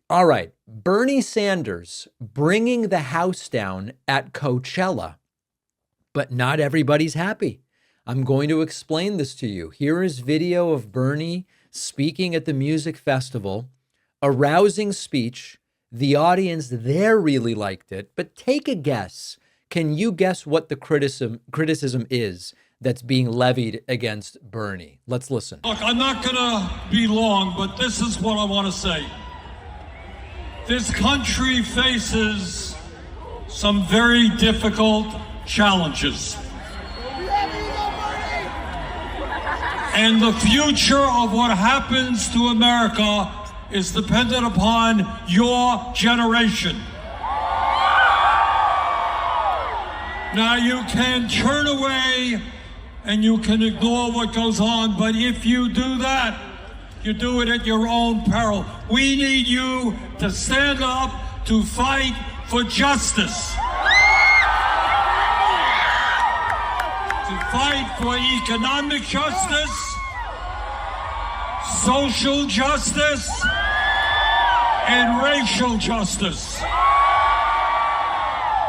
All right, Bernie Sanders bringing the house down at Coachella, but not everybody's happy. I'm going to explain this to you. Here is video of Bernie speaking at the music festival, a rousing speech. The audience there really liked it, but take a guess. Can you guess what the criticism is that's being levied against Bernie? Let's listen. Look, I'm not going to be long, but this is what I want to say. This country faces some very difficult challenges. And the future of what happens to America is dependent upon your generation. Now, you can turn away and you can ignore what goes on, but if you do that, you do it at your own peril. We need you to stand up to fight for justice. To fight for economic justice, social justice, and racial justice.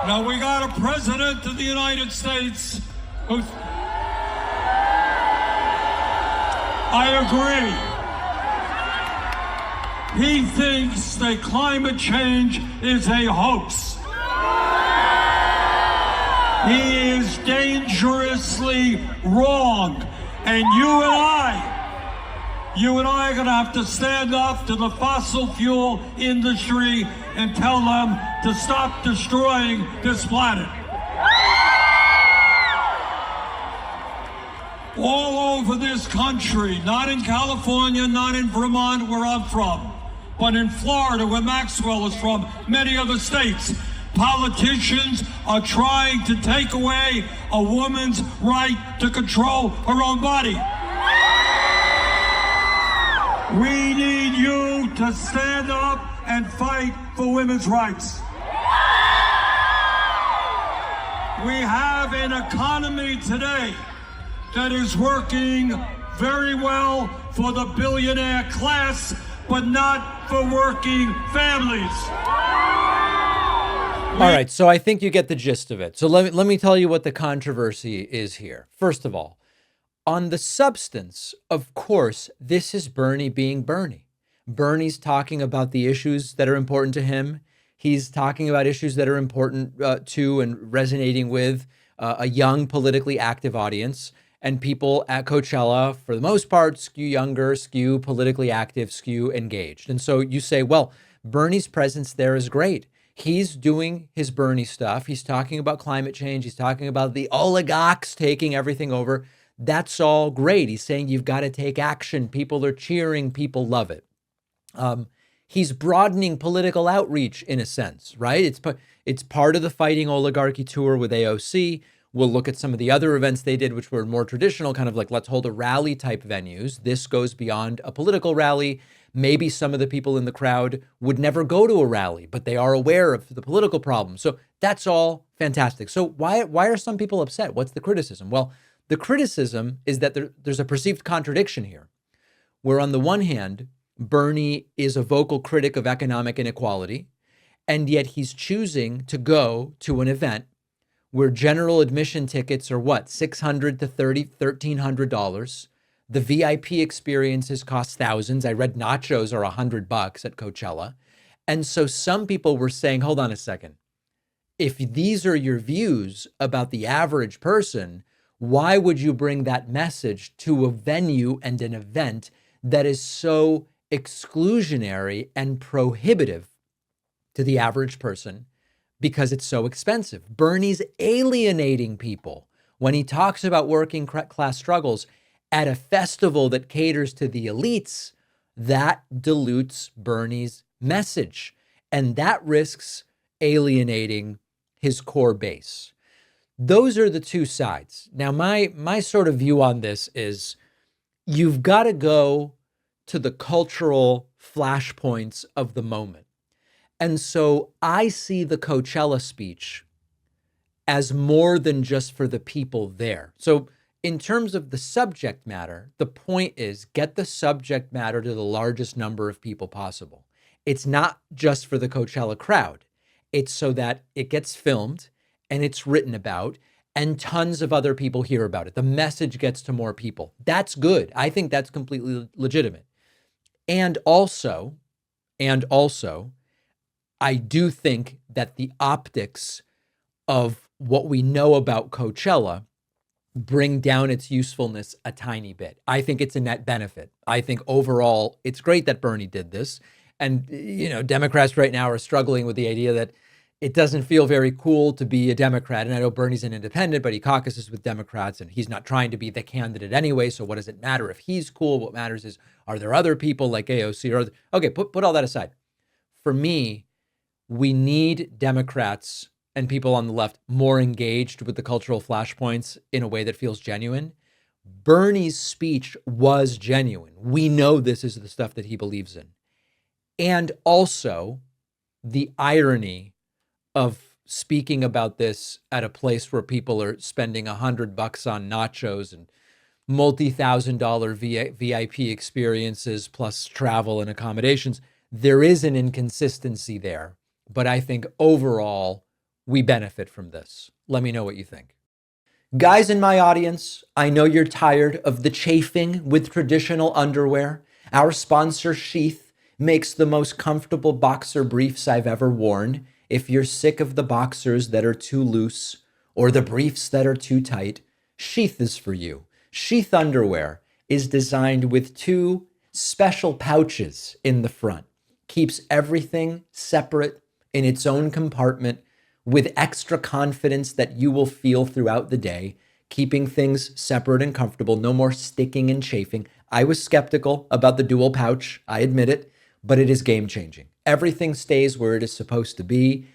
Now, we got a president of the United States who... I agree. He thinks that climate change is a hoax. He is dangerously wrong. And you and I are going to have to stand up to the fossil fuel industry and tell them to stop destroying this planet. All over this country, not in California, not in Vermont, where I'm from, but in Florida, where Maxwell is from, many other states, politicians are trying to take away a woman's right to control her own body. We need you to stand up and fight for women's rights. We have an economy today that is working very well for the billionaire class, but not for working families. All right, so I think you get the gist of it. So let me tell you what the controversy is here. First of all, on the substance, of course, this is Bernie being Bernie. Bernie's talking about the issues that are important to him. He's talking about issues that are important to and resonating with a young, politically active audience. And people at Coachella, for the most part, skew younger, skew politically active, skew engaged. And so you say, well, Bernie's presence there is great. He's doing his Bernie stuff. He's talking about climate change. He's talking about the oligarchs taking everything over. That's all great. He's saying you've got to take action. People are cheering. People love it. He's broadening political outreach in a sense, right? It's part of the Fighting Oligarchy tour with AOC. We'll look at some of the other events they did, which were more traditional, kind of like let's hold a rally type venues. This goes beyond a political rally. Maybe some of the people in the crowd would never go to a rally, but they are aware of the political problem. So that's all fantastic. So why are some people upset? What's the criticism? Well, the criticism is that there's a perceived contradiction here, where on the one hand, Bernie is a vocal critic of economic inequality, and yet he's choosing to go to an event where general admission tickets are what, $600 to $1,300. The VIP experiences cost thousands. I read nachos are $100 at Coachella. And so some people were saying, hold on a second. If these are your views about the average person, why would you bring that message to a venue and an event that is so exclusionary and prohibitive to the average person? Because it's so expensive. Bernie's alienating people when he talks about working class struggles at a festival that caters to the elites. That dilutes Bernie's message, and that risks alienating his core base. Those are the two sides. Now, my sort of view on this is you've got to go to the cultural flashpoints of the moment. And so I see the Coachella speech as more than just for the people there. So in terms of the subject matter, the point is get the subject matter to the largest number of people possible. It's not just for the Coachella crowd. It's so that it gets filmed and it's written about and tons of other people hear about it. The message gets to more people. That's good. I think that's completely legitimate. And also, I do think that the optics of what we know about Coachella bring down its usefulness a tiny bit. I think it's a net benefit. I think overall, it's great that Bernie did this. And, Democrats right now are struggling with the idea that it doesn't feel very cool to be a Democrat. And I know Bernie's an independent, but he caucuses with Democrats and he's not trying to be the candidate anyway. So what does it matter if he's cool? What matters is, are there other people like AOC or okay, put all that aside. For me, we need Democrats and people on the left more engaged with the cultural flashpoints in a way that feels genuine. Bernie's speech was genuine. We know this is the stuff that he believes in. And also the irony of speaking about this at a place where people are spending $100 on nachos and multi-$1,000 VIP experiences plus travel and accommodations. There is an inconsistency there, but I think overall we benefit from this. Let me know what you think. Guys in my audience, I know you're tired of the chafing with traditional underwear. Our sponsor, Sheath, makes the most comfortable boxer briefs I've ever worn. If you're sick of the boxers that are too loose or the briefs that are too tight, Sheath is for you. Sheath underwear is designed with 2 special pouches in the front. Keeps everything separate in its own compartment with extra confidence that you will feel throughout the day, keeping things separate and comfortable, no more sticking and chafing. I was skeptical about the dual pouch, I admit it, but it is game changing. Everything stays where it is supposed to be,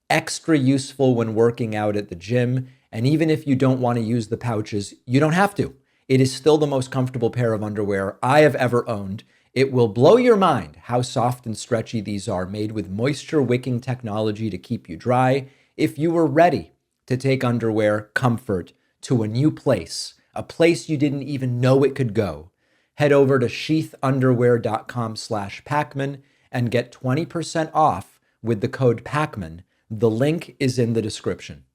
extra useful when working out at the gym, and even if you don't want to use the pouches, you don't have to. It is still the most comfortable pair of underwear I have ever owned. It will blow your mind how soft and stretchy these are, made with moisture wicking technology to keep you dry. If you were ready to take underwear comfort to a new place, a place you didn't even know it could go, head over to sheathunderwear.com/Pacman and get 20% off with the code Pacman. The link is in the description.